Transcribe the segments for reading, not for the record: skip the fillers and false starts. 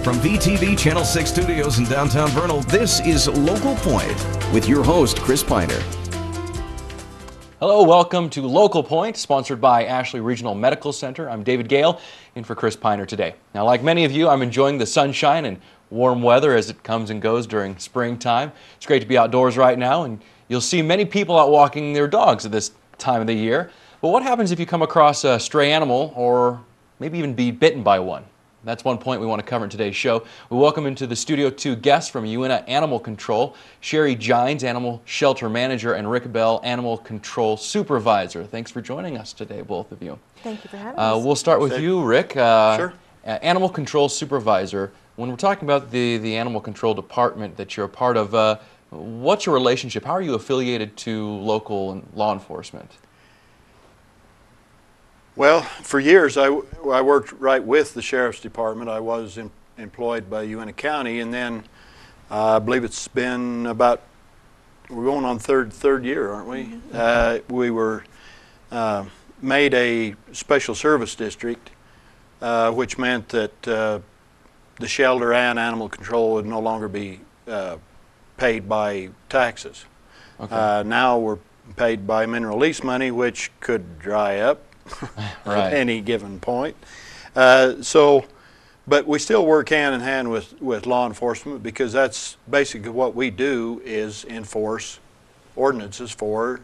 From VTV Channel 6 Studios in downtown Vernal, this is Local Point with your host, Chris Piner. Hello, welcome to Local Point, sponsored by Ashley Regional Medical Center. I'm David Gale, in for Chris Piner today. Now, like many of you, I'm enjoying the sunshine and warm weather as it comes and goes during springtime. It's great to be outdoors right now, and you'll see many people out walking their dogs at this time of the year. But what happens if you come across a stray animal or maybe even be bitten by one? That's one point we want to cover in today's show. We welcome into the studio two guests from Uintah Animal Control, Sherry Gines, Animal Shelter Manager, and Rick Bell, Animal Control Supervisor. Thanks for joining us today, both of you. Thank you for having us. We'll start with you, Rick. Sure. Animal Control Supervisor. When we're talking about the Animal Control Department that you're a part of, what's your relationship? How are you affiliated to local law enforcement? Well, for years I worked right with the Sheriff's Department. I was employed by Uintah County, and then I believe it's been about, we're going on third year, aren't we? Mm-hmm. We were made a special service district, which meant that the shelter and animal control would no longer be paid by taxes. Okay. Now we're paid by mineral lease money, which could dry up Right. at any given point. But we still work hand in hand with law enforcement, because that's basically what we do, is enforce ordinances for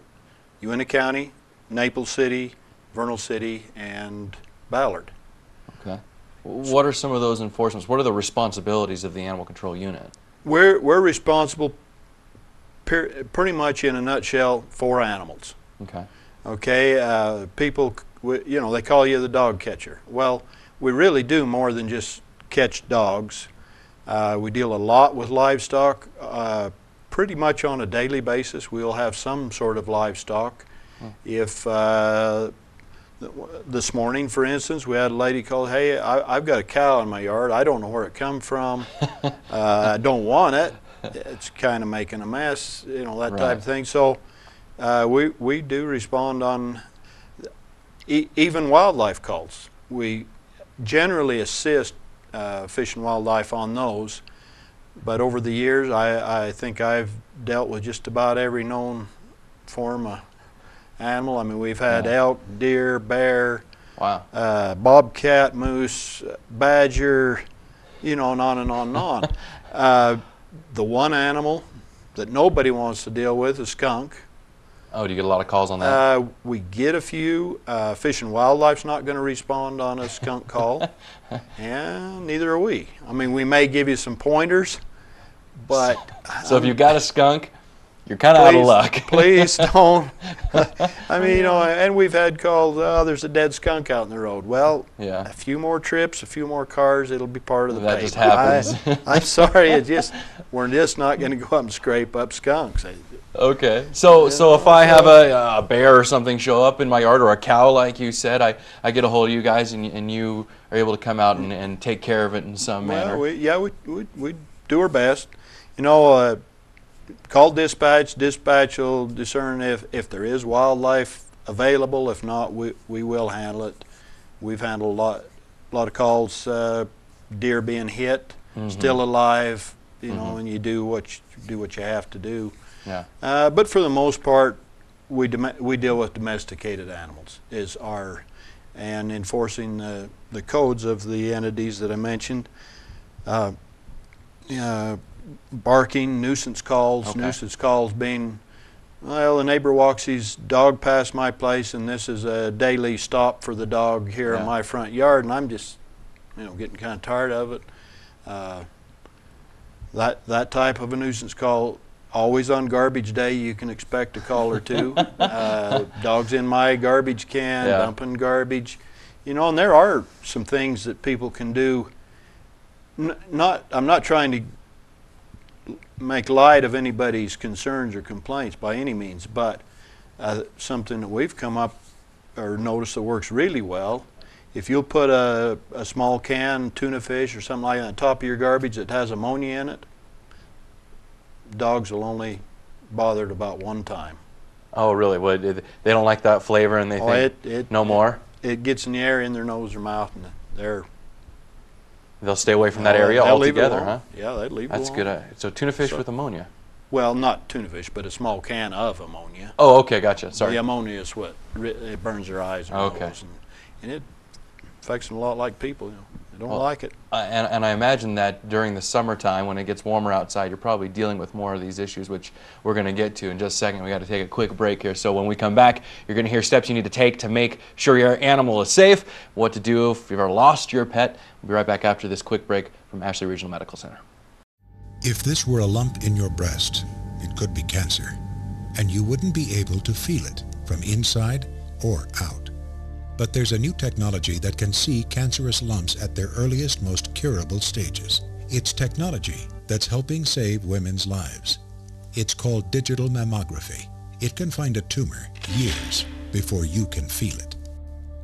Uintah County, Naples City, Vernal City, and Ballard. Okay. What are some of those enforcements? What are the responsibilities of the Animal Control Unit? We're responsible pretty much in a nutshell for animals. Okay. Okay, people, you know, they call you the dog catcher. Well, we really do more than just catch dogs. We deal a lot with livestock, pretty much on a daily basis. We'll have some sort of livestock. If this morning, for instance, we had a lady call, hey, I've got a cow in my yard. I don't know where it come from. I don't want it. It's kind of making a mess, you know, that Right. type of thing. So we do respond on even wildlife calls. We generally assist Fish and Wildlife on those, but over the years I think I've dealt with just about every known form of animal. I mean, we've had elk, deer, bear, Wow. bobcat, moose, badger, you know, and on and on and on. The one animal that nobody wants to deal with is skunk. Oh, do you get a lot of calls on that? We get a few. Fish and Wildlife's not going to respond on a skunk call, and neither are we. I mean, we may give you some pointers, but So if you've got a skunk, you're kind of out of luck. Please don't. I mean, you know, and we've had calls, oh, there's a dead skunk out in the road. Well, Yeah. a few more trips, a few more cars, it'll be part of the That paper. just happens. I'm sorry, we're just not going to go up and scrape up skunks. Okay. So if I have a bear or something show up in my yard, or a cow, like you said, I get a hold of you guys, and you are able to come out and take care of it in some manner. Well, we do our best. You know, call dispatch. Dispatch will discern if there is wildlife available. If not, we will handle it. We've handled a lot of calls, deer being hit, still alive. You know, and you do what you have to do. Yeah. But for the most part, we deal with domesticated animals and enforcing the codes of the entities that I mentioned. Barking, nuisance calls. Okay. Nuisance calls being, well, the neighbor walks his dog past my place, and this is a daily stop for the dog here in my front yard, and I'm just, you know, getting kind of tired of it. That type of a nuisance call. Always on garbage day, you can expect a call or two. Dogs in my garbage can, dumping garbage. You know, and there are some things that people can do. I'm not trying to make light of anybody's concerns or complaints by any means, but something that we've come up or noticed that works really well. If you'll put a small can tuna fish or something like that on top of your garbage that has ammonia in it, dogs will only bother it about one time. Oh, really? What, they don't like that flavor, and they think no more? It gets in the air, in their nose or mouth, and they're They'll stay away from that area They'll leave it altogether, alone. huh? Yeah, they'd leave it That's alone. good. So tuna fish with ammonia. Well, not tuna fish, but a small can of ammonia. Oh, okay, gotcha. Sorry. The ammonia is what it burns their eyes and Okay. nose, and it affects them a lot like people. You know, they don't like it. And I imagine that during the summertime, when it gets warmer outside, you're probably dealing with more of these issues, which we're going to get to in just a second. We got to take a quick break here. So when we come back, you're going to hear steps you need to take to make sure your animal is safe, what to do if you've ever lost your pet. We'll be right back after this quick break from Ashley Regional Medical Center. If this were a lump in your breast, it could be cancer, and you wouldn't be able to feel it from inside or out. But there's a new technology that can see cancerous lumps at their earliest, most curable stages. It's technology that's helping save women's lives. It's called digital mammography. It can find a tumor years before you can feel it.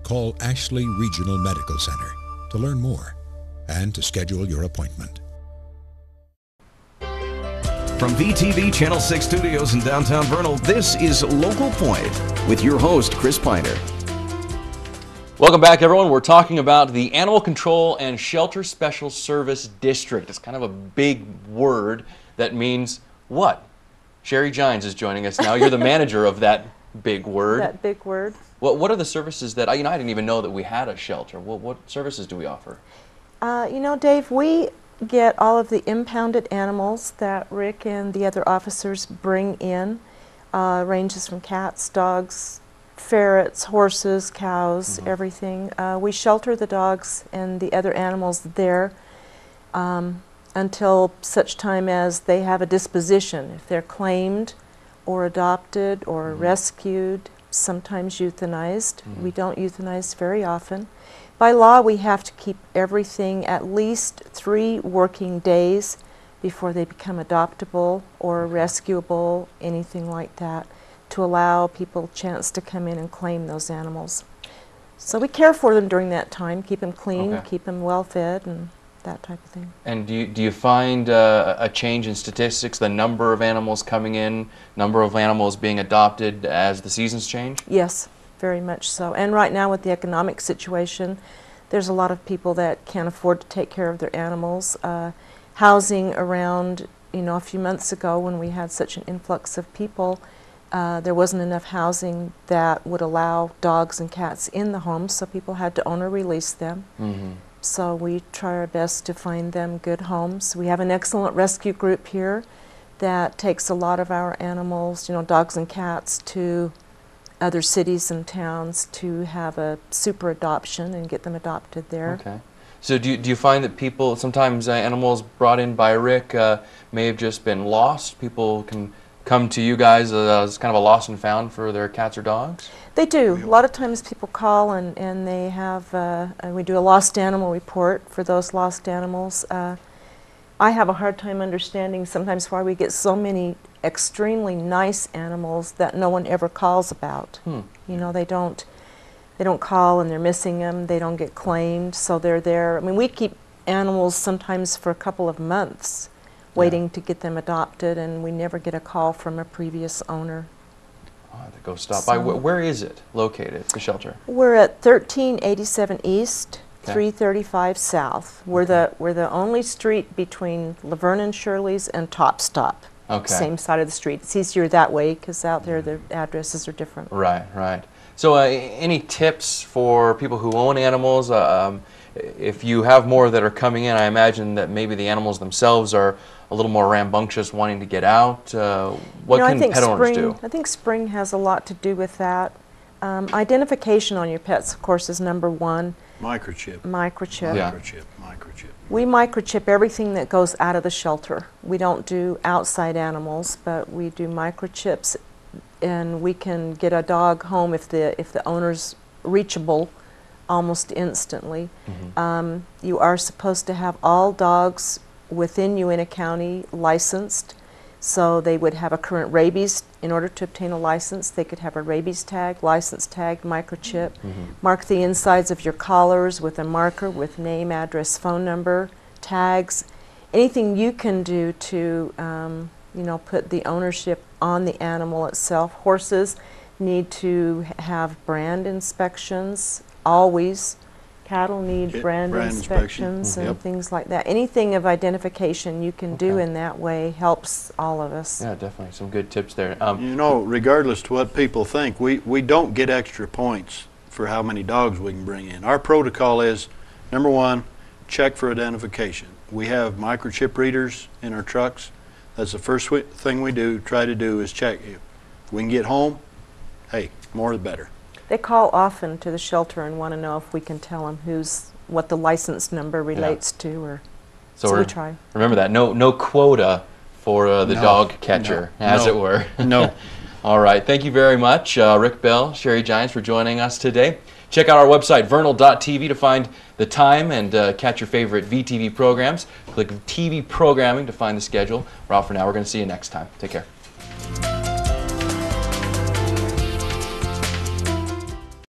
Call Ashley Regional Medical Center to learn more and to schedule your appointment. From VTV Channel 6 Studios in downtown Vernal, this is Local Point with your host, Chris Piner. Welcome back, everyone. We're talking about the Animal Control and Shelter Special Service District. It's kind of a big word that means what? Sherry Gines is joining us now. You're the manager of that big word. That big word. What are the services that, I didn't even know that we had a shelter. What services do we offer? Dave, we get all of the impounded animals that Rick and the other officers bring in. Ranges from cats, dogs, ferrets, horses, cows, everything. We shelter the dogs and the other animals there until such time as they have a disposition. If they're claimed or adopted or rescued, sometimes euthanized. We don't euthanize very often. By law, we have to keep everything at least 3 working days before they become adoptable or rescuable, anything like that, to allow people a chance to come in and claim those animals. So we care for them during that time, keep them clean, keep them well fed, and that type of thing. And do you find a change in statistics, the number of animals coming in, number of animals being adopted as the seasons change? Yes, very much so. And right now with the economic situation, there's a lot of people that can't afford to take care of their animals. Housing around, a few months ago when we had such an influx of people, there wasn't enough housing that would allow dogs and cats in the homes, so people had to own or release them. So we try our best to find them good homes. We have an excellent rescue group here that takes a lot of our animals, dogs and cats, to other cities and towns to have a super adoption and get them adopted there. Okay. So do you find that people, sometimes animals brought in by Rick may have just been lost? People can come to you guys as kind of a lost and found for their cats or dogs? They do. A lot of times people call and they have, we do a lost animal report for those lost animals. I have a hard time understanding sometimes why we get so many extremely nice animals that no one ever calls about. They don't call and they're missing them, they don't get claimed, so they're there. I mean, we keep animals sometimes for a couple of months waiting to get them adopted, and we never get a call from a previous owner. Oh, I have to go stop by. Where is it located, the shelter? We're at 1387 East, 335 South. We're the only street between Laverne and Shirley's and Top Stop. Same side of the street. It's easier that way because out there the addresses are different. Right. So any tips for people who own animals? If you have more that are coming in, I imagine that maybe the animals themselves are a little more rambunctious, wanting to get out. What can pet owners do? I think spring has a lot to do with that. Identification on your pets, of course, is number one. Microchip. Microchip. Microchip. We microchip everything that goes out of the shelter. We don't do outside animals, but we do microchips, and we can get a dog home if the owner's reachable almost instantly. You are supposed to have all dogs within Uintah County licensed, so they would have a current rabies. In order to obtain a license, they could have a rabies tag, license tag, microchip. Mark the insides of your collars with a marker with name, address, phone number, tags. Anything you can do to put the ownership on the animal itself. Horses need to have brand inspections always, Cattle need brand inspections and Yep. things like that. Anything of identification you can do Okay. in that way helps all of us. Yeah, definitely. Some good tips there. You know, regardless to what people think, we don't get extra points for how many dogs we can bring in. Our protocol is, number one, check for identification. We have microchip readers in our trucks. That's the first thing we try to do is check. If we can get home, hey, more the better. They call often to the shelter and want to know if we can tell them what the license number relates to, or so we try. Remember that. No quota for the dog catcher, as it were. No. All right. Thank you very much, Rick Bell, Sherry Giants, for joining us today. Check out our website, vernal.tv, to find the time and catch your favorite VTV programs. Click TV programming to find the schedule. We're out for now. We're going to see you next time. Take care.